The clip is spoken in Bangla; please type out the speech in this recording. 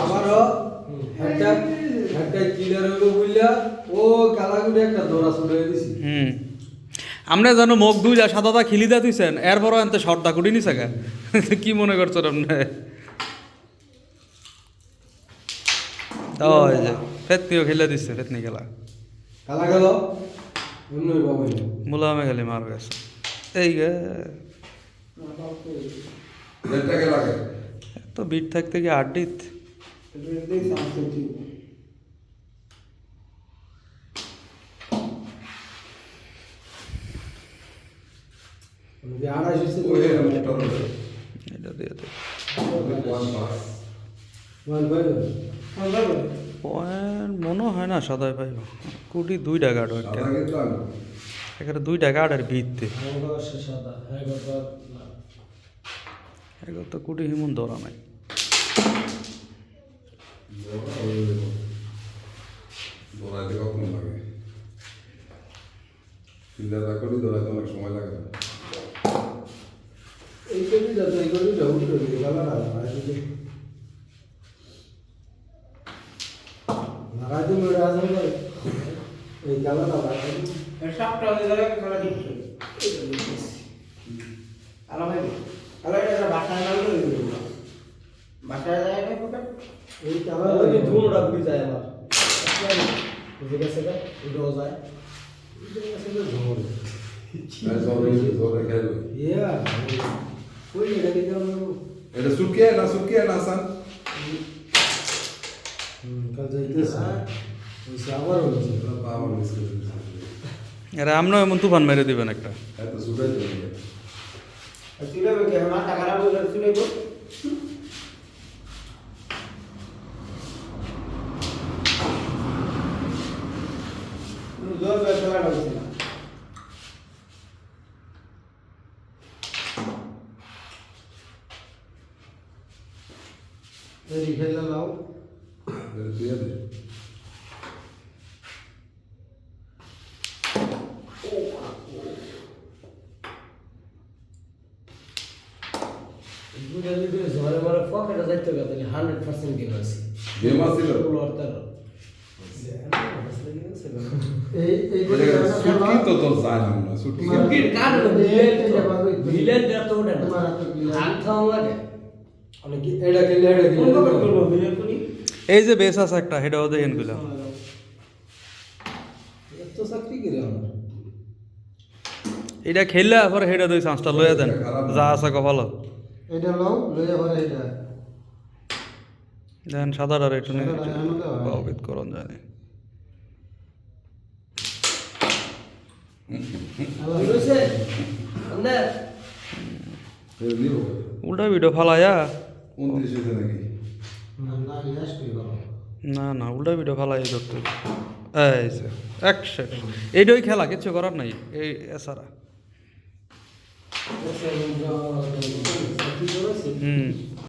আমারও একটা ক্লিয়ার হইব বুঝলা ও কালাগুড়ি একটা দৌড়া শুরু হয়ে দিছি। আমরা জানো মুখ দুই যা সাদাটা খিলি দা দিছেন এরপরও এনতে শর্টটা কুটি নিছে গা কি মনে করছেন আপনি? ওই যে ফেতনিও খেলে দিচ্ছে ফেতনি খেলা কালা গেল এমনি হইব বলে মুলামে খেলে মার গেছে এই গে তো বিট থাকতে কি আড্ডিত এটা দিয়ে দে পয়েন্ট মনে হয় না সদাই পাইব কুটি 2 টাকা আট এখানে 2 টাকা আট আর ভিত্তি এগুলো তো কুটি হিমন ধরা নাই অনেক সময় লাগে এই কবি যত এই কবি যাও তো গেলা না নারাজু মেরে আসল করে এই গেলা না এই সবটা হয়ে গেলে গেলা দিচ্ছে আলো ভাই আলো এটা বাসায় না হলে বাসায় যায় না কোটা এই কালা ওই ধুনোটা পুরি যায় আবার বুঝে গেছে না উড়ো যায় বুঝে গেছে না ধুনো এটা সুটকে না সান এরা আমরা এমন তুফান মেরে দিবেন একটা খেলা লাও এই যে বেশ আছে একটা হেডাও দেখেন গুলা এটা খেললে আবার হেডা দুই চান্সটা লইয়া দেন যা আছে ভালো এটা লও লইয়া পরে এটা দেন সাদাটা একটু নিয়ে প্রভাবিত করন জানি উল্টা ভিডিও ফালায়া না না উল্টা ভিডিও ফালাই করতে এই যে একশো এইটাই খেলা কিচ্ছু করার নাই এই এছাড়া হুম